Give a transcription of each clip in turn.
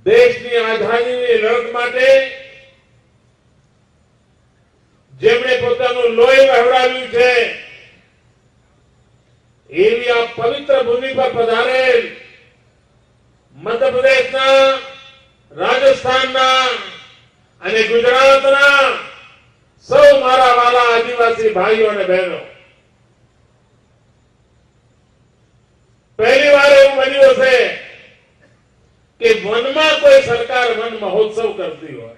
દેશની આઝાદીની લડત માટે જેમણે પોતાનું લોહી વહેવડાવ્યું છે એવી આ પવિત્ર ભૂમિ પર પધારેલ મધ્યપ્રદેશના, રાજસ્થાનના અને ગુજરાતના સૌ મારા વાલા આદિવાસી ભાઈઓ અને બહેનો, પહેલી વાર એવું બન્યું છે કે વનમાં કોઈ સરકાર વન મહોત્સવ કરતી હોય.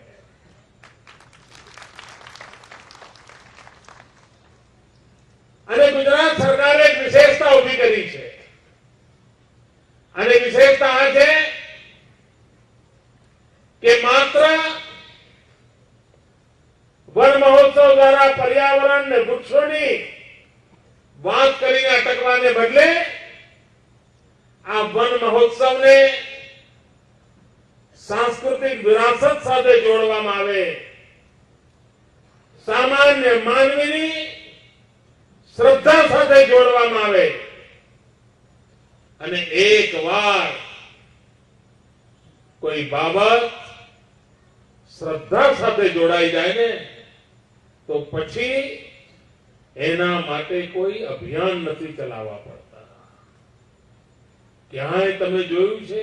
અને ગુજરાત સરકારે એક વિશેષતા ઉભી કરી છે. અને વિશેષતા આ છે કે માત્ર વન મહોત્સવ દ્વારા પર્યાવરણ ને વૃક્ષોની વાત કરીને અટકવાને બદલે આ વન મહોત્સવને સાંસ્કૃતિક વિરાસત સાથે જોડવામાં આવે, સામાન્ય માનવીની શ્રદ્ધા સાથે જોડવામાં આવે અને એક વાર કોઈ બાબત શ્રદ્ધા સાથે જોડાઈ જાય ને તો પછી એના માટે કોઈ અભિયાન નથી ચલાવવા પડતા. ક્યાંય તમે જોયું છે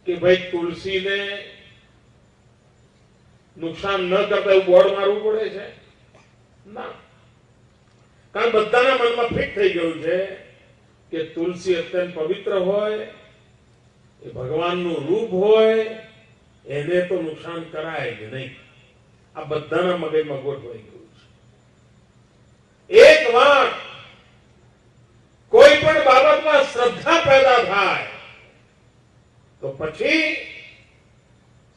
કે ભાઈ તુલસીને નુકસાન ન કરતા એવું બોર્ડ મારવું પડે છે? ના. કારણ બધાના મનમાં ફિટ થઈ ગયું છે કે તુલસી અત્યંત પવિત્ર હોય, એ ભગવાનનું રૂપ હોય, એને તો નુકસાન કરાય જ નહીં. આ બધાના મગજમાં ગોઠવાઈ ગયું છે. એક વાર કોઈ પણ બાબતમાં શ્રદ્ધા પેદા થાય તો પછી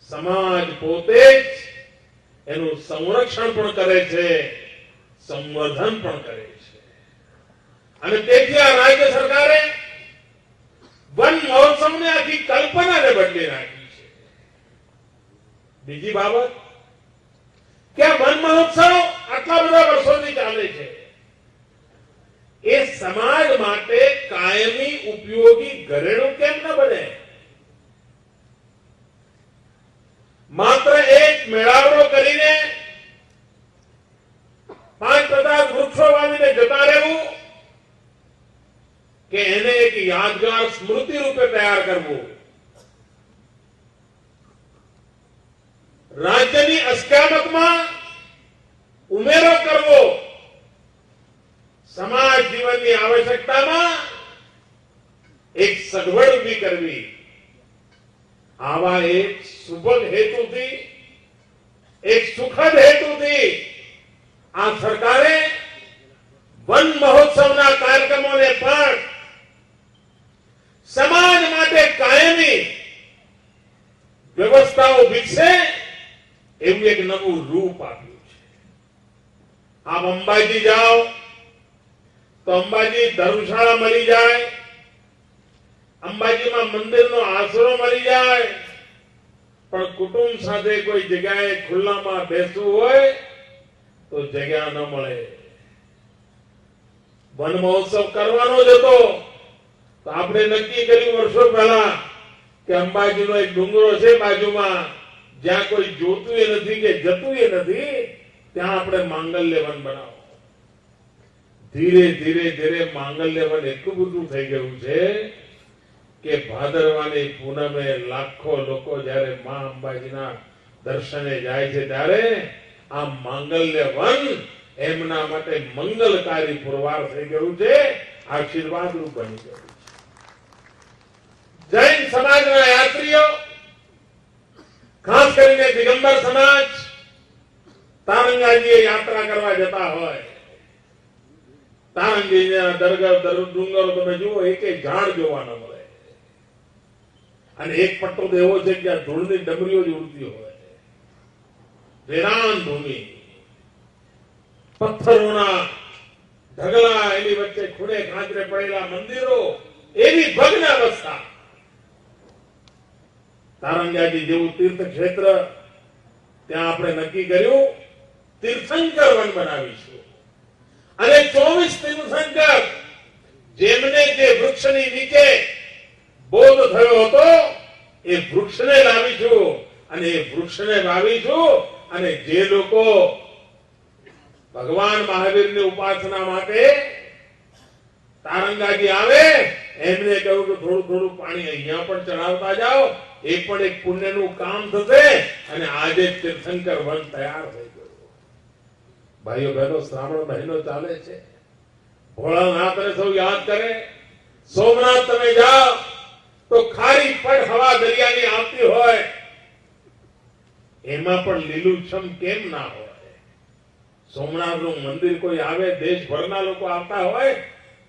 સમાજ પોતે જ એનું સંરક્ષણ પણ કરે છે, સંવર્ધન પણ કરે છે. અને તેથી આ રાજ્ય સરકારે વન મહોત્સવને આખી કલ્પનાને બદલી નાખી છે. બીજી બાબત કે આ વન મહોત્સવ આટલા બધા વર્ષોથી ચાલે છે, એ સમાજ માટે કાયમી ઉપયોગી ઘરેણું કેમ ન બને? માત્ર એક મેળાવડો કરીને 5-50 વૃક્ષો વાવીને જતા રહેવું કે એને એક યાદગાર સ્મૃતિ રૂપે તૈયાર કરવું, રાજ્યની અસ્ક્યામતમાં ઉમેરો કરવો, સમાજ જીવનની આવશ્યકતામાં એક સગવડ ઉભી કરવી, આવા એક સુભગ હેતુથી, એક સુખદ હેતુથી આ સરકારે વન મહોત્સવના કાર્યક્રમોને પણ સમાજ માટે કાયમી વ્યવસ્થાઓ વિકસે એવું એક નવું રૂપ આપ્યું છે. આપ અંબાજી જાઓ તો અંબાજી ધર્મશાળા મળી જાય, અંબાજીમાં મંદિરનો આશરો મળી જાય, પણ કુટુંબ સાથે કોઈ જગ્યાએ ખુલ્લામાં બેસવું હોય તો જગ્યા ન મળે. વન મહોત્સવ કરવાનો જ હતો તો આપણે નક્કી કર્યું વર્ષો પહેલા કે અંબાજીનો એક ડુંગરો છે બાજુમાં, જ્યાં કોઈ જોતું એ નથી કે જતું એ નથી, ત્યાં આપણે માંગલ્ય વન બનાવો. ધીરે ધીરે ધીરે માંગલ્ય વન એટલું બધું થઈ ગયું છે કે ભાદરવાની પૂનમે લાખો લોકો જયારે મા અંબાજીના દર્શને જાય છે ત્યારે આ માંગલ્ય વન એમના માટે મંગલકારી પુરવાર થઈ ગયું છે, આશીર્વાદ રૂપ બની ગયું છે. જૈન સમાજના યાત્રીઓ, ખાસ કરીને દિગંબર સમાજ, તારંગાજીએ યાત્રા કરવા જતા હોય, તારંગીના ડુંગરો તમે જુઓ, એક ઝાડ જોવા ન મળે, અને એક પટ્ટો તો એવો છે કે ધૂળની ડમરીઓ જ ઉડતી હોય. વેરાન ભૂમિ, પથ્થરોના ઢગલા, એની વચ્ચે ખૂણે ખાંચરે પડેલા મંદિરો, એવી ભગ્ન અવસ્થા. તારંગાજી જેવું તીર્થ ક્ષેત્ર, ત્યાં આપણે નક્કી કર્યું તીર્થંકર વન બનાવીશું. અને 24 તીર્થંકર જેમને જે વૃક્ષની નીચે બોધ થયો હતો એ વૃક્ષને લાવીશું અને એ વૃક્ષને વાવીશું અને જે લોકો ભગવાન મહાવીરની ઉપાસના માટે તારંગાજી આવે એમને કહ્યું કે થોડું થોડું પાણી અહીંયા પણ ચડાવતા જાઓ, એ પણ એક પુણ્યનું કામ થશે અને આજે તીર્થંકર વન તૈયાર થઈ ગયું. ભાઈઓ બહેનો, શ્રાવણ મહિનો ચાલે છે, ભોળાનાથને સૌ યાદ કરે. સોમનાથ તમે જાઓ તો ખારી પણ હવા દરિયાની આવતી હોય, એમાં પણ લીલુંછમ કેમ ના હોય? સોમનાથનું મંદિર કોઈ આવે, દેશભરના લોકો આવતા હોય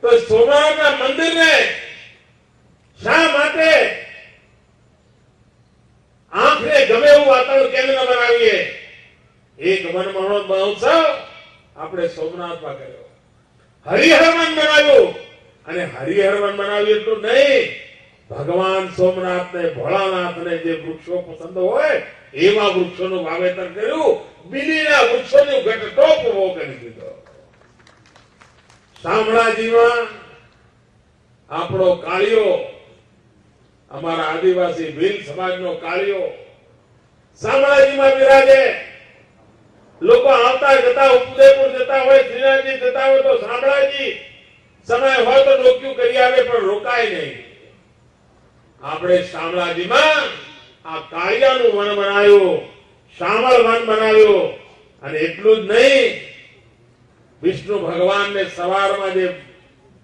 તો સોમનાથના મંદિરને શા માટે આંખને ગમે એવું વાતાવરણ કેમ ન બનાવીએ? એક વન મહોત્સવ આપણે સોમનાથમાં કર્યો, હરિહર વન બનાવ્યું અને હરિહર વન બનાવ્યું એટલું નહીં, ભગવાન સોમનાથને ભોળાનાથને જે વૃક્ષો પસંદ હોય એવા વૃક્ષોનું વાવેતર કર્યું, બીલીના વૃક્ષોનો ઘટટોપ ઉભો કરી દીધો. શામળાજીમાં આપણો કાળિયો, અમારા આદિવાસી ભીલ સમાજનો કાળિયો શામળાજીમાં બિરાજે. લોકો આવતા જતા, ઉદયપુર જતા હોય, શ્રીનાથજી જતા હોય તો શામળાજી સમય હોય તો ડોક્યું કરી આવે, પણ રોકાય નહીં. આપણે શામળાજીમાં આ કાળિયાનું વન બનાવ્યું, શામળ વન બનાવ્યું. અને એટલું જ નહીં, વિષ્ણુ ભગવાનને સવારમાં જે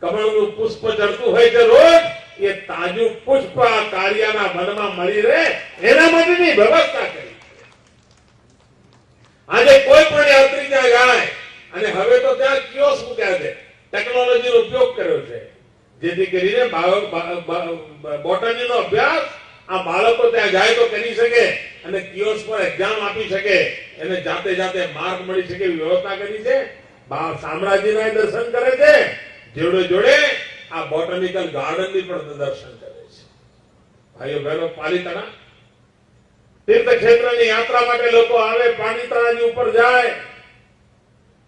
કમળનું પુષ્પ ચડતું હોય છે રોજ, એ તાજું પુષ્પ આ કાળિયાના વનમાં મળી રહે એના માટેની વ્યવસ્થા કરી. આજે કોઈ પણ યાત્રી ત્યાં જાય અને હવે તો ત્યાં કિયોસ્ક મૂક્યા છે, ટેકનોલોજીનો ઉપયોગ કર્યો છે, જેથી કરીને બોટનીનો અભ્યાસ આ બાળકો ત્યાં જાય તો કરી શકે અને કિયોસ્ક પર એક્ઝામ આપી શકે, એને જાતે જાતે માર્ક મળી શકે એવી વ્યવસ્થા કરી છે. શામળાજીના દર્શન કરે છે, જોડે જોડે આ બોટાનિકલ ગાર્ડનની પણ દર્શન કરે છે. ભાઈઓ બહેનો, પાલિતાણા તીર્થક્ષેત્રની યાત્રા માટે લોકો આવે, પાલિતાણાની ઉપર જાય,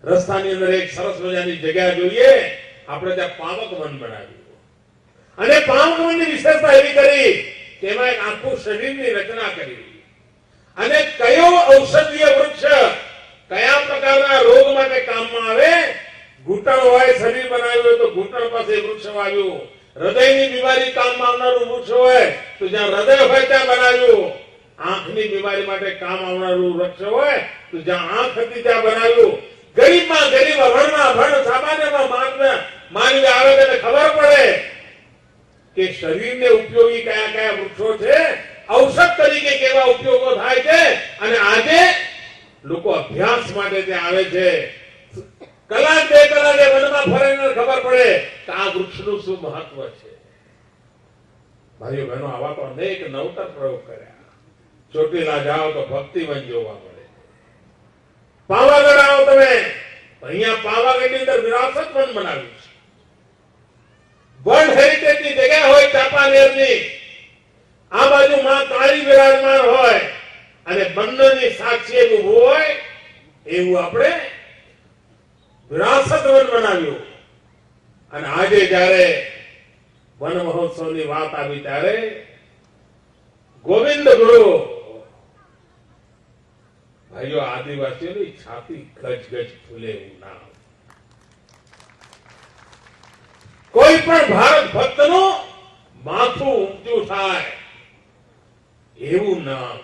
રસ્તાની અંદર એક સરસ મજાની જગ્યા જોઈએ, આપણે ત્યાં પાવક વન બનાવ્યું અને પાવક વનની વિશેષતા એવી કરી કે એમાં એક આખું શરીરની રચના કરી અને કયો ઔષધીય વૃક્ષ કયા પ્રકારના રોગ માટે કામમાં આવે. ઘૂંટણ હોય, શરીર બનાવ્યું હોય તો ઘૂંટણ પાસે વૃક્ષ વાવ્યું. હૃદયની બીમારી કામમાં આવનારું વૃક્ષ હોય તો જ્યાં હૃદય હોય ત્યાં બનાવ્યું. આંખની બીમારી માટે કામ આવનારું વૃક્ષ હોય તો જ્યાં આંખ હતી ત્યાં બનાવ્યું. ગરીબમાં ગરીબ, અભણમાં અભણ, સામાન્યમાં માનવી આવે તેને ખબર પડે કે શરીરને ઉપયોગી કયા કયા વૃક્ષો છે, ઔષધ તરીકે કેવા ઉપયોગો થાય છે. અને આજે લોકો અભ્યાસ માટે ત્યાં આવે છે. કલાક બે કલાકે વનમાં ફરીને ખબર પડે કે આ વૃક્ષનું શું મહત્વ છે. ભાઈઓ બહેનો, આવા તો અનેક નવતર પ્રયોગ કર્યા. ચોટીલા જાઓ તો ભક્તિવન જોવા મળે, પાવાગઢ આવો તમે, અહીંયા પાવાગઢની અંદર વિરાસત વન બનાવ્યું છે. વર્લ્ડ હેરિટેજની જગ્યા હોય ચાંપાનેરની, આ બાજુ માં કાળી વિરાજમાન હોય અને બંનેની સાક્ષી ઉભું હોય એવું આપણે વિરાસત વન બનાવ્યું. અને આજે જયારે વન મહોત્સવની વાત આવી ત્યારે ગોવિંદ ગુરુ, ભાઈઓ, આદિવાસીઓની છાતી ગજ ગજ ફૂલે એવું નામ, કોઈ પણ ભારત ભક્તનું માથું ઊંચું થાય એવું નામ.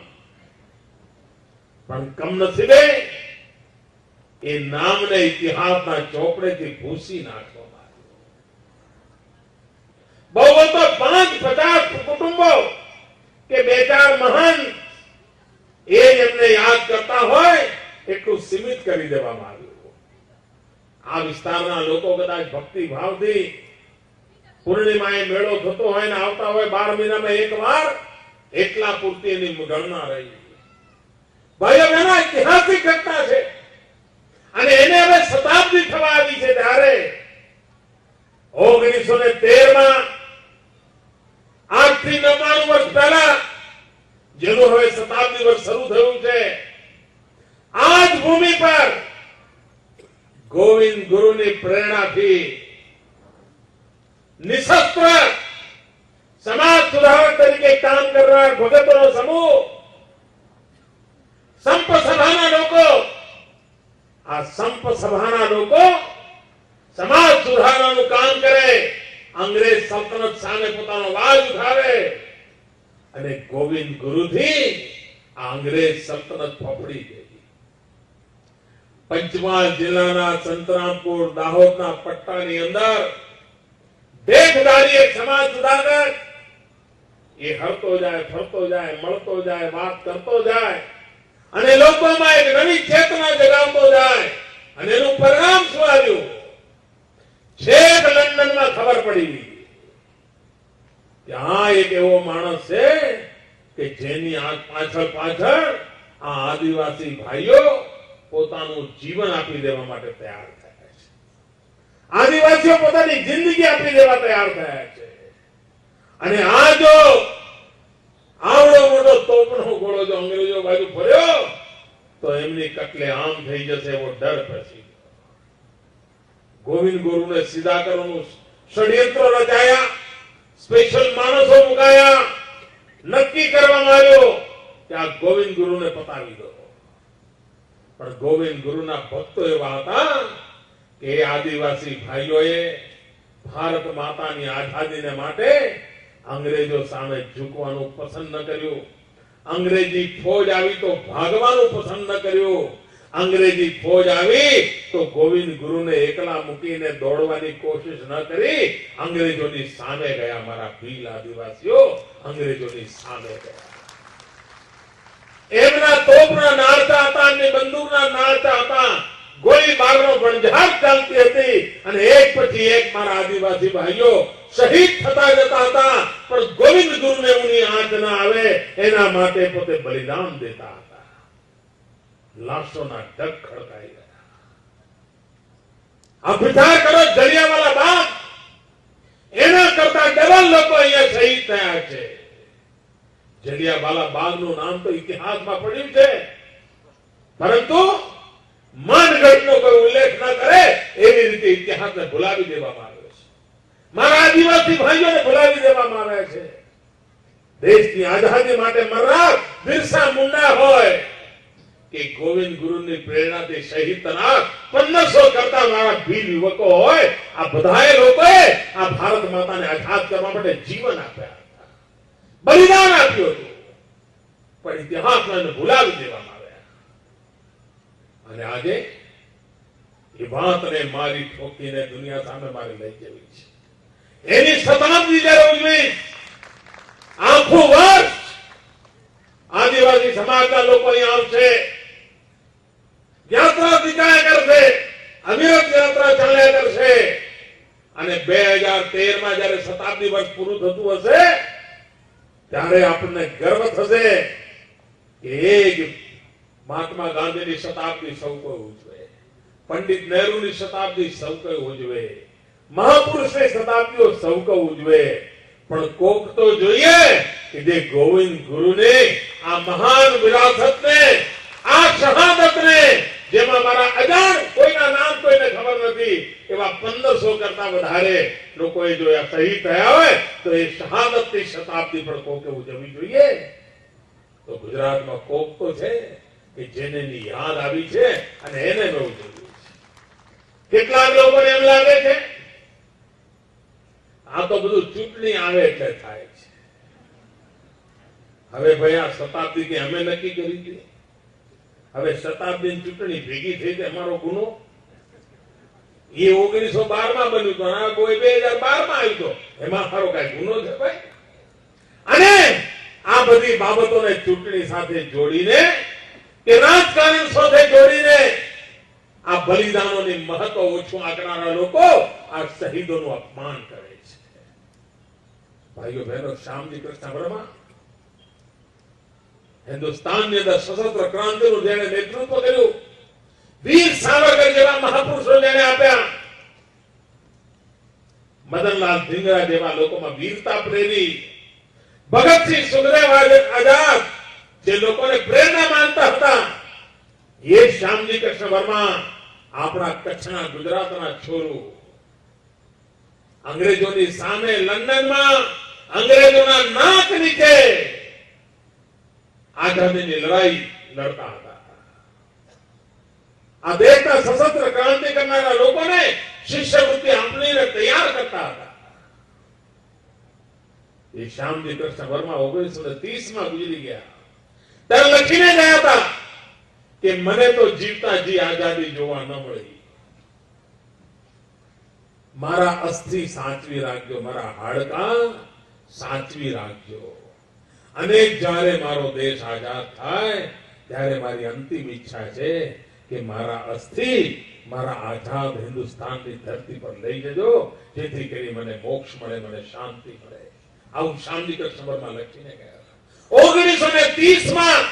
પણ કમનસીબે એ નામને ઇતિહાસના ચોપડેથી ભૂસી નાખવામાં આવ્યું. બહુ તો 5-50 કુટુંબો કે 2-4 મહાન એ એમને યાદ કરતા હોય એટલું સીમિત કરી દેવામાં આવ્યું. આ વિસ્તારના લોકો કદાચ ભક્તિ ભાવથી પૂર્ણિમાએ મેળો થતો હોય ને આવતા હોય 12 મહિનામાં એક વાર, એટલા પૂરતી એની ગણના રહી. ભાઈઓ બહેનો, ઐતિહાસિક ઘટના છે અને એને હવે શતાબ્દી થવા આવી છે. ત્યારે 1913માં આજથી 99 વર્ષ પહેલા, જેનું હવે શતાબ્દી વર્ષ શરૂ થયું છે, આ જ ભૂમિ પર ગોવિંદ ગુરુની પ્રેરણાથી નિશસ્ત્ર समाज सुधारक तरीके काम करનાર ભગતોનો સમૂહ, સંપ સભાના લોકો, આ સંપ સભાના લોકો સમાજ સુધારવાનું કામ કરે, અંગ્રેજ સલ્તનત સામે પોતાનો અવાજ ઉઠાવે અને ગોવિંદ ગુરુથી આ અંગ્રેજ સલ્તનત ફફડી ગઈ. પંચમહાલ જિલ્લાના સંતરામપુર દાહોદના પટ્ટાની અંદર દેખધારી એક સમાજ સુધારક એ હરતો જાય, ફરતો જાય, મળતો જાય, વાત કરતો જાય અને લોકોમાં એક નવી ચેતના જગાવતો જાય. અને એનું પરિણામ શું આવ્યું? છેક લંડનમાં ખબર પડી કે આ એક એવો માણસ છે કે જેની પાછળ આ આદિવાસી ભાઈઓ પોતાનું જીવન આપી દેવા માટે તૈયાર થયા છે. આદિવાસીઓ પોતાની જિંદગી આપી દેવા તૈયાર થયા છે. અને આ જો આવડો મોટો તોપનો ગોળો જો અંગ્રેજો બાજુ ફર્યો તો એમની કટલે આમ થઈ જશે એવો ડર પછી ગોવિંદ ગુરુને સીધા કરવાનું ષડયંત્ર રચાયા, સ્પેશિયલ માણસો મુકાયા, નક્કી કરવામાં આવ્યો કે આ ગોવિંદ ગુરુને પતાવી દો. પણ ગોવિંદ ગુરુના ભક્તો એવા હતા કે આદિવાસી ભાઈઓએ ભારત માતાની આઝાદીને માટે અંગ્રેજો સામે ઝૂકવાનું પસંદ ન કર્યું. અંગ્રેજી ફોજ આવી તો ભાગવાનું પસંદ ન કર્યું. અંગ્રેજી ફોજ આવી તો ગોવિંદ ગુરુને એકલા મૂકીને દોડવાની કોશિશ ન કરી, અંગ્રેજોની સામે ગયા. મારા ભીલ આદિવાસીઓ અંગ્રેજોની સામે ગયા. એમના તોપના નાળતા હતા, એમની બંદૂકના નાળતા હતા, ગોળીબારનો વણઝાર ચાલતી હતી અને એક પછી એક મારા આદિવાસી ભાઈઓ શહીદ થતા જતા હતા. પણ ગોવિંદ ગુરુને ઊની આંચ ના આવે એના માટે પોતે બલિદાન દેતા હતા. લાશોના ઢગ ખડકાઈ ગયા. આ વિચાર કરો, જલિયાવાલા બાગ એના કરતા ડબલ લોકો અહીંયા શહીદ થયા છે. જલિયાવાલા બાગનું નામ તો ઇતિહાસમાં પડ્યું છે, પરંતુ માનગઢનો કોઈ ઉલ્લેખ ન કરે એવી રીતે ઇતિહાસને ભૂલાવી દેવામાં આવ્યો છે. મારા આદિવાસી ભાઈઓને ભૂલાવી દેવામાં આવ્યા છે. દેશની આઝાદી માટે મરનાર બિરસા મુંડા હોય કે ગોવિંદ ગુરુની પ્રેરણાથી શહીદ થનાર 1500 કરતા મારા ભીલ યુવકો હોય, આ બધાએ લોકોએ આ ભારત માતાને આઝાદ કરવા માટે જીવન આપ્યા હતા, બલિદાન આપ્યું હતું. પણ ઇતિહાસમાં એને ભૂલાવી દેવામાં આવ્યા. અને આજે એ વાતને મારી ઠોકીને દુનિયા સામે મારે લઈ જવી છે. એની શતાબ્દી જ્યારે ઉજવી, આખું વર્ષ આદિવાસી સમાજના લોકો અહીંયા આવશે, યાત્રા નીકળ્યા કરશે, અવિરત યાત્રા ચાલ્યા કરશે. અને 2013માં જયારે શતાબ્દી વર્ષ પૂરું થતું હશે ત્યારે આપણને ગર્વ થશે કે એક મહાત્મા ગાંધીની શતાબ્દી સૌ કોઈ ઉજવે, પંડિત નહેરુની શતાબ્દી સૌ કોઈ ઉજવે, મહાપુરુષની શતાબ્દીઓ સૌ કોઈ ઉજવે. પણ કોક તો જોઈએ કે જે ગોવિંદ ગુરુને આ મહાન વિરાસતને, આ શહાદતને, જેમાં મારા અજાણ કોઈના નામ કોઈને ખબર નથી એવા 1500 કરતા વધારે લોકોએ જો શહીદ થયા હોય તો એ શહાદતની શતાબ્દી પણ કોકે ઉજવવી જોઈએ. તો ગુજરાતમાં કોક તો છે કે જેને યાદ આવી છે અને એને મેં ઉજવ્યું છે. કેટલાક લોકોને એમ લાગે છે આ તો બધું ચૂંટણી આવે એટલે થાય છે. હવે ભાઈ આ શતાબ્દી કે અમે નક્કી કરી હતી, હવે શતાબ્દી ચૂંટણી ભેગી થઈ છે, અમારો ગુનો એ 1912માં બન્યું હતું, આ 2012માં આવ્યું તો એમાં મારો કઈ ગુનો છે ભાઈ? અને આ બધી બાબતોને ચૂંટણી સાથે જોડીને કે રાજકારણ સાથે જોડીને આ બલિદાનોની મહત્વ ઓછું આંકનારા લોકો આ શહીદોનું અપમાન કરે છે. ભાઈઓ બહેનો, શ્યામજી કૃષ્ણ વર્મા હિન્દુસ્તાનની અંદર સશસ્ત્ર ક્રાંતિનું જેને નેતૃત્વ કર્યું, વીર સાવરકર જેવા મહાપુરુષો જેને આપ્યા, મદનલાલ ધીંગરા જેવા લોકોમાં વીરતા પ્રેરી, ભગતસિંહ, સુખદેવ આઝાદ જે લોકોને પ્રેરણા માનતા હતા, એ શ્યામજી કૃષ્ણ વર્મા આપણા કચ્છના, ગુજરાતના છોરું અંગ્રેજોની સામે લંડનમાં અંગ્રેજોના નાક નીચે આઝાદીની લડાઈ લડતા હતા. આ દેશના સશસ્ત્ર ક્રાંતિ કરનારા લોકોને શિષ્યવૃત્તિ આપીને તૈયાર કરતા હતા. એ શ્યામજી કૃષ્ણ વર્મા 1930 ગુજરી ગયા. ત્યારે લખીને ગયા હતા કે મને તો જીવતા જી આઝાદી જોવા ન મળી. મારા અસ્થિ સાચવી રાખજો, મારા હાડકા સાચવી રાખજો. અને જ્યારે મારો દેશ આઝાદ થાય ત્યારે મારી અંતિમ ઈચ્છા છે કે મારા અસ્થિ મારા આઝાદ હિન્દુસ્તાનની ધરતી પર લઈ જજો, જેથી કરી મને મોક્ષ મળે, મને શાંતિ મળે. આવું શ્યામજી કૃષ્ણ વર્મા લખીને ગયા. 1930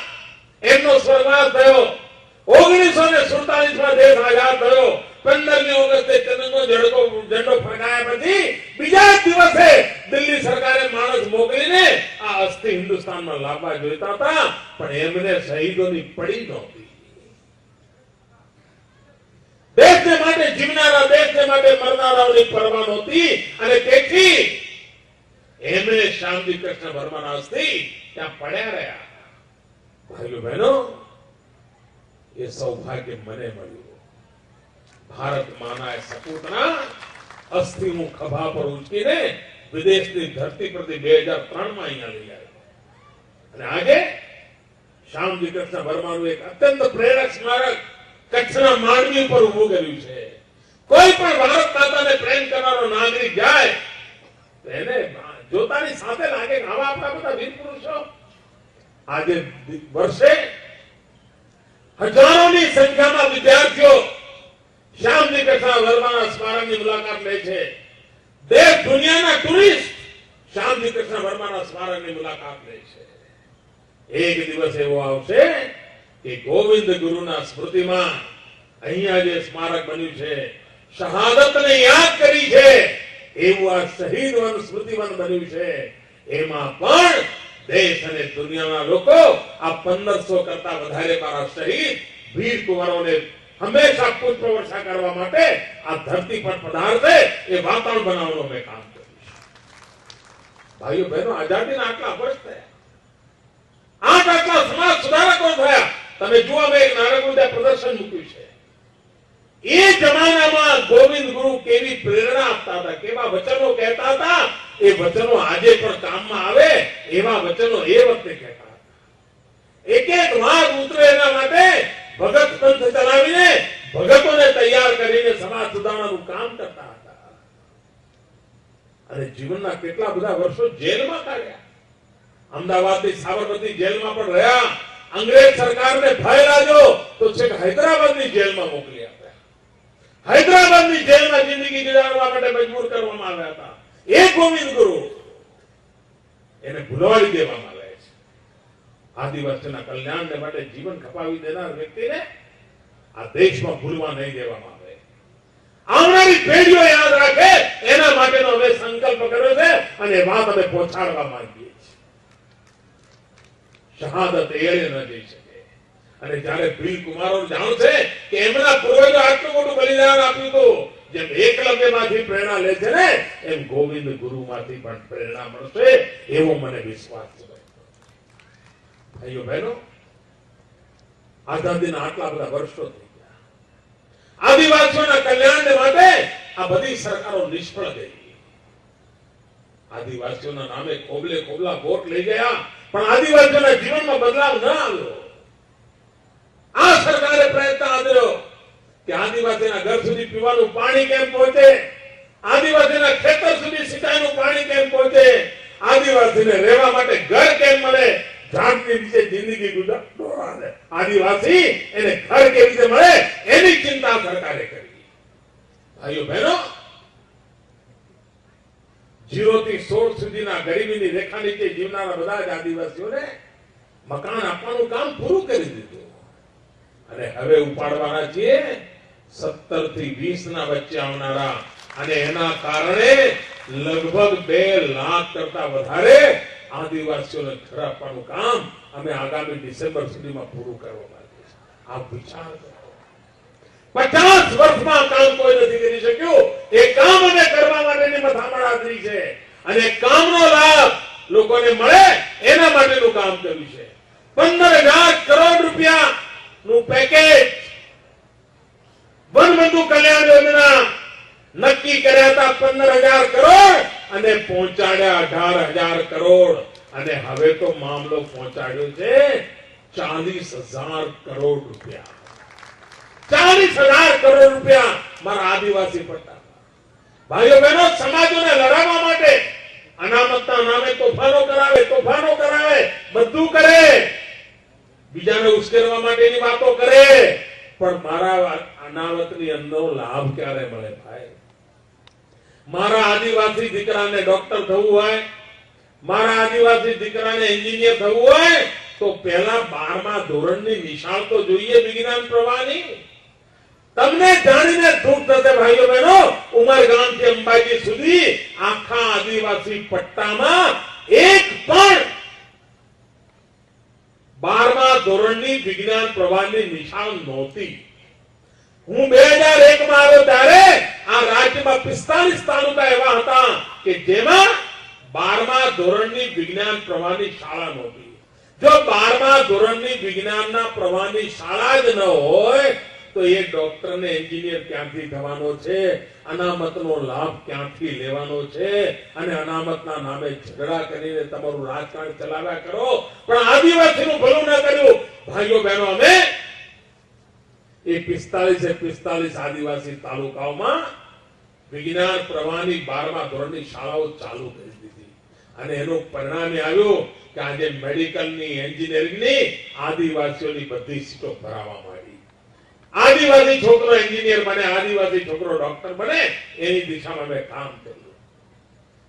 એમનો સ્વર્ગવાસ થયો. 1947 દેશ આઝાદ થયો. 15મી ઓગસ્ટે તિરંગો ઝંડો ફરકાયા પછી બીજા દિવસે દિલ્હી સરકારે માણસ મોકલીને આ અસ્થિ હિન્દુસ્તાનમાં લાવવા જોઈતા હતા, પણ એમને શહીદોની પડી નહોતી. દેશને માટે જીવનારા, દેશને માટે મરનારાઓની પરવા નહોતી. અને તેથી એમણે શ્યામજી કૃષ્ણ વર્માના અસ્થિ ત્યાં પડ્યા રહ્યા. ભાઈઓ બહેનો, એ સૌભાગ્ય મને મળ્યું. ભારત માના સપૂતના અસ્થિ હું ખભા પર ઉંચકીને વિદેશની ધરતી પરથી 2003 અહીંયા લઈ આવ્યો. અને આજે શ્યામજી કૃષ્ણ વર્માનું એક અત્યંત પ્રેરક સ્મારક કચ્છના માંડવી પર ઉભું કર્યું છે. કોઈ પણ ભારત માતાને પ્રેમ કરનારો નાગરિક જાય તો એને જોતાની સાથે લાગે કે આવા આપણા બધા વીર પુરુષો. આજે વર્ષે હજારોની સંખ્યામાં વિદ્યાર્થીઓ શ્યામજી કૃષ્ણ વર્માના સ્મારકની મુલાકાત લે છે. દેશ દુનિયાના ટુરિસ્ટ શ્યામજી કૃષ્ણ વર્માના સ્મારકની મુલાકાત લે છે. એક દિવસ એવો આવશે કે ગોવિંદ ગુરુના સ્મૃતિમાં અહીંયા જે સ્મારક બન્યું છે, શહાદતને યાદ કરી છે એવું આ શહીદ વન સ્મૃતિવન બન્યું છે. એમાં પણ દેશ અને દુનિયાના લોકો આ 1500 કરતા વધારે મારા શહીદ વીર કુંવરોને હંમેશા પુષ્પ વર્ષા કરવા માટે આ ધરતી પર પધારશે એ વાતાવરણ બનાવવાનું મેં કામ કર્યું. ભાઈઓ બહેનો, આઝાદીના આટલા વર્ષ થયા, આટલા સમાજ સુધારકો થયા. તમે જુઓ, મેં એક નાનકડું ત્યાં પ્રદર્શન મૂક્યું છે. એ જમાનામાં ગોવિંદ ગુરુ કેવી પ્રેરણા આપતા હતા, કેવા વચનો કહેતા હતા, એ વચનો આજે પણ કામમાં આવે એવા વચનો એ વખતે કહેતા હતા. એક એક વાઘ ઉતરે એના માટે ભગત પંથ ચલાવીને ભગતોને તૈયાર કરીને સમાજ સુધારણાનું કામ કરતા હતા. અને જીવનના કેટલા બધા વર્ષો જેલમાં કાઢ્યા. અમદાવાદની સાબરમતી જેલમાં પણ રહ્યા. અંગ્રેજ સરકારને ભય લાગ્યો તો છેક હૈદરાબાદની જેલમાં મોકલી આપ્યા. હૈદરાબાદની જેલમાં જિંદગી ગુજારવા માટે મજબૂર કરવામાં આવ્યા હતા. એ ગોવિંદ ગુરુ એને ભૂલવાડી દેવામાં આવે છે. આદિવાસીના કલ્યાણને માટે જીવન ખપાવી દેનાર વ્યક્તિને આ દેશમાં ભૂલવા નહીં દેવામાં આવે. આવનારી પેઢીઓ યાદ રાખે એના માટેનો અમે સંકલ્પ કર્યો છે અને વાત અમે પહોંચાડવા માંગીએ છીએ. શહાદત એળે ન જઈ શકે. અને જ્યારે વીર કુમારો જાણશે કે એમના પૂર્વજો આટલું મોટું બલિદાન આપ્યું હતું, જેમ એકલવ્યમાંથી પ્રેરણા લે છે ને, એમ ગોવિંદ ગુરુમાંથી પણ પ્રેરણા મળશે એવો મને વિશ્વાસ છે. ભાઈઓ બહેનો, આઝાદીના આટલા બધા વર્ષો થઈ ગયા. આદિવાસીઓના કલ્યાણ માટે આ બધી સરકારો નિષ્ફળ ગઈ. આદિવાસીઓના નામે ખોબલે ખોબલા વોટ લઈ ગયા, પણ આદિવાસીઓના જીવનમાં બદલાવ ન આવ્યો. આ સરકારે પ્રયત્ન આપ્યો કે આદિવાસીના ઘર સુધી પીવાનું પાણી કેમ પહોંચે, આદિવાસીના ખેતર સુધી સિંચાઈનું પાણી કેમ પહોંચે, આદિવાસીને રહેવા માટે ઘર કેમ મળે, ઝાડની નીચે જિંદગી ગુજારતો આદિવાસી એને ઘર કેવી રીતે મળે એની ચિંતા સરકારે કરી. ભાઈઓ બહેનો, 0 થી 16 સુધીના ગરીબીની રેખા નીચે જીવનારા બધા જ આદિવાસીઓને મકાન આપવાનું કામ પૂરું કરી દીધું. અને હવે ઉપાડવાના છીએ 17 થી 20 ના વચ્ચે આવનારા. અને એના કારણે લગભગ 2 લાખ કરતા વધારે આદિવાસીઓને ઘર આપવાનું કામ અમે આગામી ડિસેમ્બર સુધીમાં પૂરું કરવા માંગીએ છીએ. આપ વિચાર કરો, 50 વર્ષમાં કામ કોઈ નથી કરી શક્યું. એ કામ અમે કરવા માટેની મથામણ આદરી છે. અને કામનો લાભ લોકોને મળે એના માટેનું કામ કર્યું છે. 15,000 કરોડ રૂપિયાનું પેકેજ વનબંધુ કલ્યાણ યોજના નક્કી કર્યા હતા 15,000 કરોડ અને પહોંચાડ્યા 18,000 કરોડ અને હવે તો મામલો પહોંચાડ્યો છે 40,000 કરોડ રૂપિયા. 40,000 કરોડ રૂપિયા મારા આદિવાસી પટ્ટા. ભાઈઓ બહેનો, સમાજોને લડાવવા માટે અનામતના નામે તોફાનો કરાવે, બધું કરે, બીજાને ઉશ્કેરવા માટેની વાતો કરે, પણ મારા અનામતની અંદર લાભ ક્યારે મળે? ભાઈ, મારા આદિવાસી દીકરાને ડોક્ટર થવું હોય, મારા આદિવાસી દીકરાને એન્જિનિયર થવું હોય તો પહેલા 12મા ધોરણની નિશાળ તો જોઈએ વિજ્ઞાન પ્રવાહની. તમને જાણીને દુઃખ થશે ભાઈઓ બહેનો, ઉમરગામથી અંબાજી સુધી આખા આદિવાસી પટ્ટામાં એક પણ 12મા ધોરણની વિજ્ઞાન પ્રવાહની નિશાળ નહોતી. હું 2001 માં આવ્યો ત્યારે આ રાજ્યમાં 45 તાલુકા એવા હતા કે જેમાં 12મા ધોરણની વિજ્ઞાન પ્રવાહની શાળા નહોતી. જો 12મા ધોરણની વિજ્ઞાનના પ્રવાહની શાળા જ ન હોય તો એ ડોક્ટર ને એન્જિનિયર ક્યાંથી થવાનો છે? અનામતનો લાભ ક્યાંથી લેવાનો છે? અને અનામતના નામે ઝઘડા કરીને તમારું રાજકારણ ચલાવ્યા કરો, પણ આદિવાસીનું ભલું ન કર્યું. ભાઈઓ બહેનો, અમે એ 45 આદિવાસી તાલુકાઓમાં વિજ્ઞાન પ્રવાહની 12મા ધોરણની શાળાઓ ચાલુ કરી દીધી અને એનું પરિણામ આવ્યું કે આજે મેડિકલની, એન્જિનિયરિંગની આદિવાસીઓની બધી સીટો ભરાવા માંડી. આદિવાસી છોકરો એન્જિનિયર બને, આદિવાસી છોકરો ડોક્ટર બને, એની દિશામાં અમે કામ કર્યું.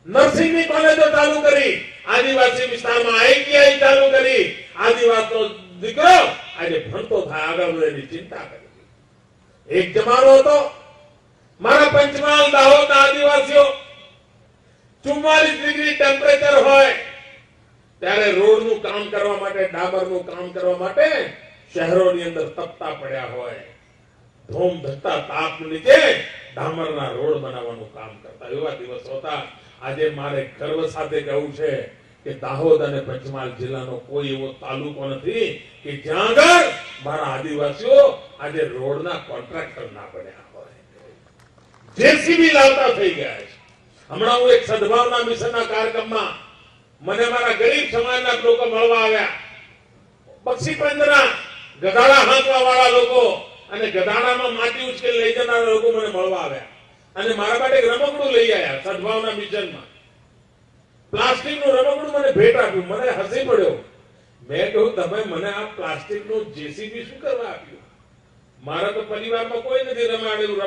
નર્સિંગની કોલેજો ચાલુ કરી, આદિવાસી વિસ્તારમાં આઈટીઆઈ ચાલુ કરી, આદિવાસીનો દીકરો આજે ભણતો થાય, આગળ વધે એની ચિંતા કરી. એક જમાનો હતો મારા પંચમહાલ, દાહોદના આદિવાસીઓ 44 ડિગ્રી ટેમ્પરેચર હોય ત્યારે રોડનું કામ કરવા માટે, ડામરનું કામ કરવા માટે શહેરોની અંદર તપતા પડ્યા હોય, ધોમ ધકતા તાપ નીચે ડામરના રોડ બનાવવાનું કામ કરતા એવા દિવસો હતા. આજે મારે ગર્વ સાથે કહેવું છે કે દાહોદ અને પંચમહાલ જિલ્લાનો કોઈ એવો તાલુકો નથી કે જ્યાં આગળ મારા આદિવાસીઓ આજે રોડના કોન્ટ્રાક્ટર ના બન્યા હોય. જેસીબી લાવતા થઈ ગયા છે. હમણાં હું એક સદભાવના મિશનના કાર્યક્રમમાં મને મારા ગરીબ સમાજના લોકો મળવા આવ્યા. બક્ષીપંજના ગધાડા હાંકવા વાળા લોકો અને ગધાડામાં માટી ઉચકેલ લઈ જનારા લોકો મને મળવા આવ્યા અને મારા માટે એક રમકડું લઈ આવ્યા. સદભાવના મિશનમાં પ્લાસ્ટિકનું રમકડું મને ભેટ આપ્યું. મને હસી પડ્યો. મેં કહ્યું, તમે મને આ પ્લાસ્ટિકનું જેસીબી શું કરવા આપ્યું? મારા તો પરિવારમાં કોઈ નથી રમાડેલું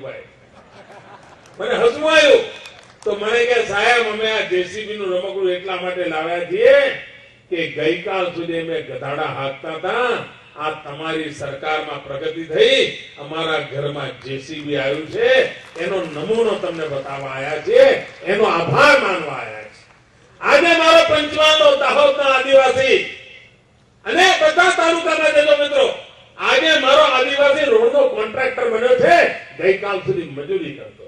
ભાઈ. મને હસવું આવ્યું. તો મને કે સાહેબ, અમે આ જેસીબી નું રમકડું એટલા માટે લાવ્યા છીએ કે ગઈકાલ સુધી અમે ગધાડા હાંકતા હતા, આ તમારી સરકારમાં પ્રગતિ થઈ, અમારા ઘરમાં જેસીબી આવ્યું છે, એનો નમૂનો તમને બતાવવા આવ્યા છે, એનો આભાર માનવા આવ્યા છે. આજે મારો પંચમહાલનો, દાહોદના આદિવાસી અને બધા તાલુકાના જજો મિત્રો, આજે મારો આદિવાસી રોડનો કોન્ટ્રાક્ટર બન્યો છે, ગઈકાલ સુધી મજૂરી કરતો.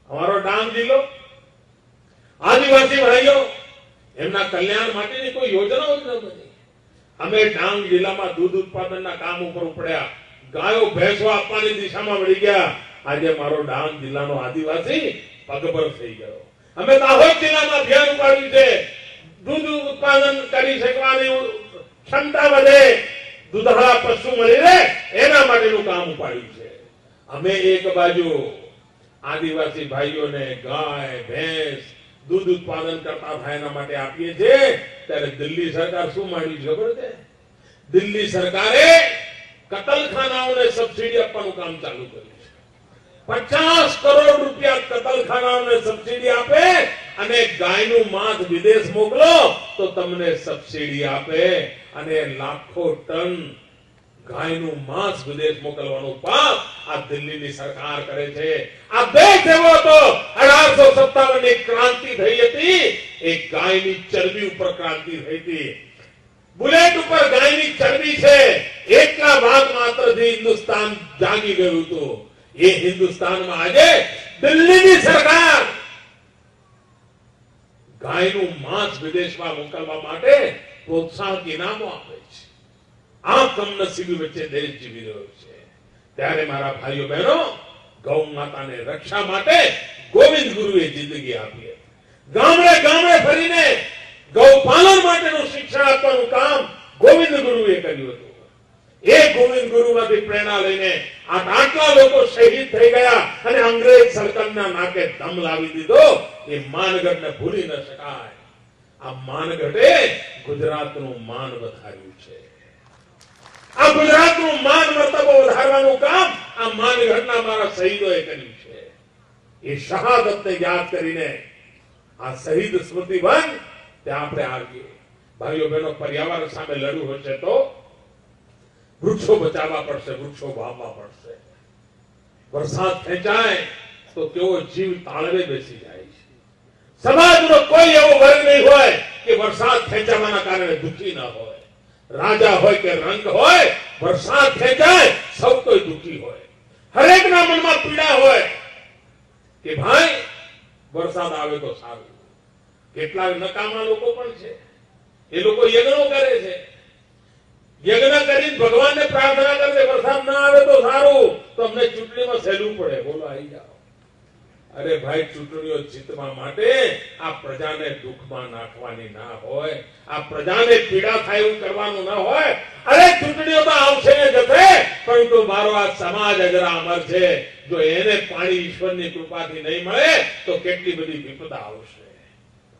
અમારો ડાંગ જિલ્લો, આદિવાસી ભાઈઓ, એમના કલ્યાણ માટેની કોઈ યોજનાઓ જ ન બની. અમે ડાંગ જિલ્લામાં દૂધ ઉત્પાદનના કામ ઉપર ઉપડ્યા, ગાયો ભેંસો આપવાની દિશામાં વળી ગયા. આજે મારો ડાંગ જિલ્લાનો આદિવાસી પગભર થઈ ગયો. અમે દાહોદ જિલ્લામાં અભિયાન ઉપાડ્યું છે, દૂધ ઉત્પાદન કરી શકવાની ક્ષમતા વધે, દૂધાળા પશુ મળી રહે, એના માટેનું કામ ઉપાડ્યું છે. અમે એક બાજુ આદિવાસી ભાઈઓને ગાય, ભેંસ, દૂધ ઉત્પાદન કરતા થાય એના માટે આપીએ છીએ, ત્યારે દિલ્હી સરકાર શું માંડી ખબર છે? દિલ્હી સરકારે કતલખાનાઓને સબસિડી આપવાનું કામ ચાલુ કર્યું છે. 50 કરોડ રૂપિયા કતલખાનાઓને સબસિડી આપે અને ગાયનું માંસ વિદેશ મોકલો તો તમને સબસિડી આપે અને લાખો ટન ગાયનું માંસ વિદેશ મોકલવાનું પાપ આ દિલ્હીની સરકાર કરે છે. આ દેશ એવો હતો, 1857 ની ક્રાંતિ થઈ હતી, એ ગાયની ચરબી ઉપર ક્રાંતિ થઈ હતી. બુલેટ ઉપર ગાયની ચરબી છે, એટલા વાત માત્રથી હિન્દુસ્તાન જાગી ગયું હતું. એ હિન્દુસ્તાનમાં આજે દિલ્હીની સરકાર ગાયનું માંસ વિદેશમાં મોકલવા માટે પ્રોત્સાહક ઇનામો આપે છે. આ કમનસીબી વચ્ચે દેશ જીવી રહ્યો છે. ત્યારે મારા ભાઈઓ બહેનો, ગૌ માતાને રક્ષા માટે ગોવિંદ ગુરુએ જિંદગી આપી. ગામડે ગામડે ફરીને ગૌપાલન માટેનું શિક્ષણ આપવાનું કામ ગોવિંદ ગુરુએ કર્યું હતું. એ ગોવિંદ ગુરુમાંથી પ્રેરણા લઈને આટલા લોકો શહીદ થઈ ગયા અને અંગ્રેજ સરકારના નાકે દમ લાવી દીધો. એ માનગઢને ભૂલી ન શકાય. આ માનગઢે ગુજરાતનું માન વધાર્યું છે. આ ગુજરાતનું માન મર્તબો વધારવાનું કામ આ માનગઢના મારા શહીદોએ કર્યું છે. એ શહાદતને યાદ કરીને આ શહીદ સ્મૃતિ વન ત્યાં આપણે આવીએ. ભાઈઓ બહેનો, પર્યાવરણ સામે લડવું હશે તો વૃક્ષો બચાવવા પડશે, વૃક્ષો વાવવા પડશે. વરસાદ ખેંચાય તો કેવો જીવ તાળવે બેસી જાય છે. સમાજનો કોઈ એવો વર્ગ નહીં હોય કે વરસાદ ખેંચાવાના કારણે દુઃખી ન હોય. રાજા હોય કે રંગ હોય, વરસાદ ખેંચાય સૌ કોઈ દુઃખી હોય. હરેકના મનમાં પીડા હોય કે ભાઈ વરસાદ આવે તો સારું. કેટલાક નકામા લોકો પણ છે. એ લોકો યજ્ઞો કરે છે. યજ્ઞ કરીને ભગવાનને પ્રાર્થના કરે વરસાદ ના આવે તો સારું, તો અમને ચૂંટણીમાં સહેલું પડે, બોલો આવી જાઓ. અરે ભાઈ, ચૂંટણીઓ જીતવા માટે આ પ્રજાને દુઃખમાં નાખવાની ના હોય, આ પ્રજાને પીડા થાય એવું કરવાનું ના હોય. અરે ચૂંટણીઓ તો આવશે ને જશે, પરંતુ મારો આ સમાજ અજરા અમર છે. જો એને પાણી ઈશ્વરની કૃપાથી નહીં મળે તો કેટલી બધી વિપદા આવશે.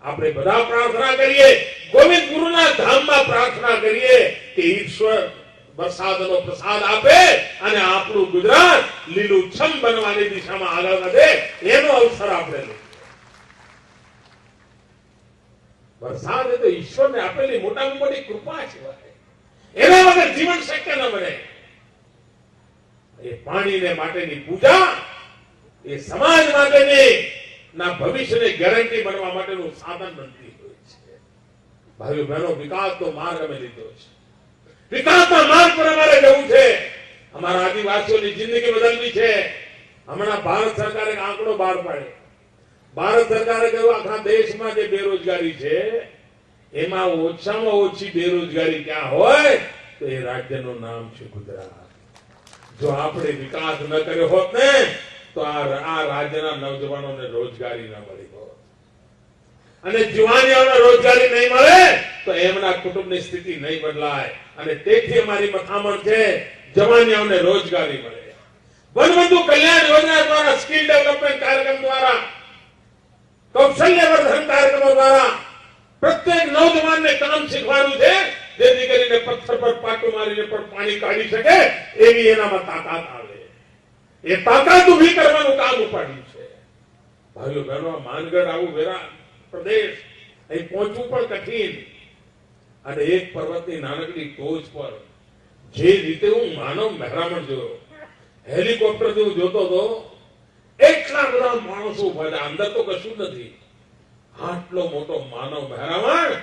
આપણે બધા પ્રાર્થના કરીએ, ગોવિંદ ગુરુના ધામમાં પ્રાર્થના કરીએ કે ઈશ્વર વરસાદનો પ્રસાદ આપે અને આપણું ગુજરાત લીલુંછમ બનવાની દિશામાં આગળ વધે, એનો અવસર આપણે લઈએ. વરસાદ એ તો ઈશ્વરને આપેલી મોટામાં મોટી કૃપા છે. એના વગર જીવન શક્ય ન બને. એ પાણીને માટેની પૂજા એ સમાજ માટેની ના ભવિષ્યની ગેરંટી બનવા માટેનું સાધન બનતી હોય છે. ભાઈઓ બહેનો, વિકાસનો માર્ગ અમે લીધો છે. વિકાસના માર્ગ પર અમારે જવું છે. અમારા આદિવાસીઓની જિંદગી બદલવી છે. હમણાં ભારત સરકારે એક આંકડો બહાર પાડ્યો. ભારત સરકારે કહ્યું આખા દેશમાં જે બેરોજગારી છે એમાં ઓછામાં ઓછી બેરોજગારી ક્યાં હોય તો એ રાજ્યનું નામ છે ગુજરાત. જો આપણે વિકાસ ન કર્યો હોત ને તો આ રાજ્યના નવજવાનોને રોજગારી ન મળી હોત, અને જુવાનીઓને રોજગારી નહીં મળે તો એમના કુટુંબની સ્થિતિ નહીં બદલાય. અને તેથી અમારી મથામણ છે જવાનીઓને રોજગારી મળે. વનબંધુ કલ્યાણ યોજના દ્વારા, સ્કિલ ડેવલપમેન્ટ કાર્યક્રમ દ્વારા, કૌશલ્યવર્ધન કાર્યક્રમો દ્વારા પ્રત્યેક નવજવાનને કામ શીખવાનું છે, જેથી કરીને પથ્થર પર પાટું મારીને પણ પાણી કાઢી શકે એવી એનામાં તાકાત આવે. એ તાકાત ઉભી કરવાનું કામ ઉપાડ્યું છે. ભાઈઓ બહેનો, માનગઢ આવું વેરા પ્રદેશ, અહીં પહોંચવું પણ કઠિન. અને એક પર્વતની નાનકડી ટોચ પર જે રીતે હું માનવ મહેરામણ જોયો, હેલિકોપ્ટરથી હું જોતો હતો, એટલા બધા માણસો ઉભા છે, અંદર તો કશું નથી. આટલો મોટો માનવ મહેરામણ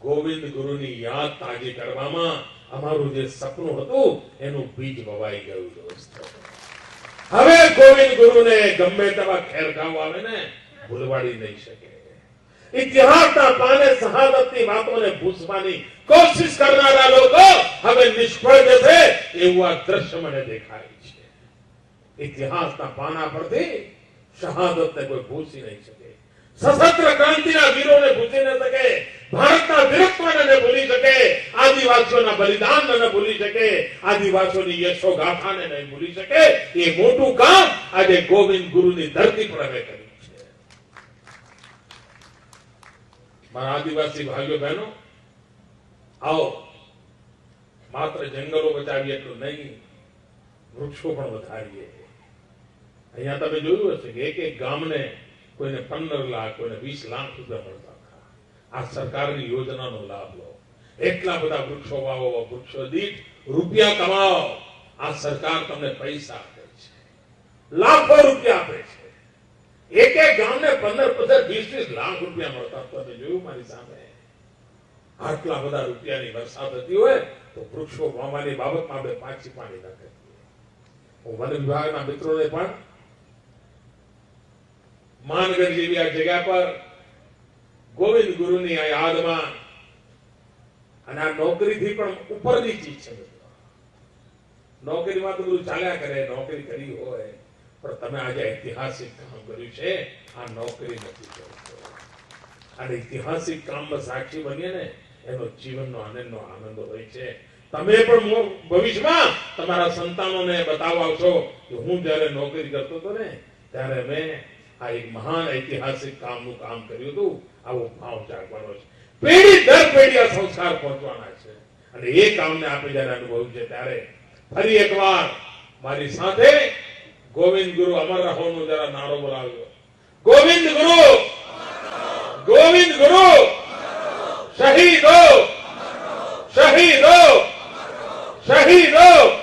ગોવિંદ ગુરુની યાદ તાજી કરવામાં અમારું જે સપનું હતું એનું બીજ વવાઈ ગયું. દોસ્તો, હવે ગોવિંદ ગુરુને ગમે તેવા ખેરગાવ આવે ને ભૂલવાડી નહીં શકે. ઇતિહાસના પાને શહાદતની વાતોને ભૂસવાની કોશિશ કરનારા લોકો હવે નિષ્ફળ જશે એવું આ દ્રશ્ય મને દેખાય છે. ઇતિહાસના પાના પરથી શહાદતને કોઈ ભૂસી નહીં શકે. સશસ્ત્ર ક્રાંતિના વીરોને ભૂસી ન શકે. ભારતના વીરત્વને ન ભૂલી શકે. આદિવાસીઓના બલિદાનને ન ભૂલી શકે. આદિવાસીઓની યશોગાથાને નહીં ભૂલી શકે. એ મોટું કામ આજે ગોવિંદ ગુરુની ધરતી પર હવે કર્યું છે. મારા આદિવાસી ભાઈઓ બહેનો, આવો માત્ર જંગલો બચાવીએ એટલું નહીં, વૃક્ષો પણ વધારીએ. અહીંયા તમે જોયું હશે કે એક એક ગામને કોઈને 15 લાખ, કોઈને 20 લાખ રૂપિયા મળતા હતા. આ સરકારની યોજનાનો લાભ લો. એટલા બધા વૃક્ષો વાવો, વૃક્ષો દીઠ રૂપિયા કમાઓ. આ સરકાર તમને પૈસા આપે છે, લાખો રૂપિયા આપે છે. એક એક ગામને 15-15, 20-20 લાખ રૂપિયા મળતા. તમે જોયું મારી સામે. આટલા બધા રૂપિયાની વરસાદ થતી હોય તો વૃક્ષો વાવવાની બાબતમાં આપણે પાછી પાણી ના કરીએ. હું વન વિભાગના મિત્રોને પણ માનગઢ જેવી આ જગ્યા પર ગોવિંદ ગુરુની આ યાદમાં, અને આ નોકરીથી પણ ઉપરની ચીજ છે મિત્રો. નોકરીમાં તો બધું ચાલ્યા કરે, નોકરી કરી હોય, પણ તમે આજે ઐતિહાસિક કામ કર્યું છે, આ નોકરી નથી કરતો. અને ઐતિહાસિક કામમાં સાક્ષી બનીએ ને એનો જીવનનો આનંદનો આનંદ હોય છે. તમે પણ ભવિષ્યમાં તમારા સંતાનોને બતાવશો કે હું જયારે નોકરી કરતો હતો ને ત્યારે મેં આ એક મહાન ઐતિહાસિક કામનું કામ કર્યું હતું. આવો ભાવ જાગવાનો છે. પેઢી દર પેઢી આ સંસ્કાર પહોંચવાના છે. અને એ કામને આપણે જયારે અનુભવ્યું છે ત્યારે ફરી એકવાર મારી સાથે ગોવિંદ ગુરુ અમર રહોનો જરા નારો બોલાવ્યો. ગોવિંદ ગુરુ, ગોવિંદ ગુરુ, શહીદો, શહીદો, શહીદો.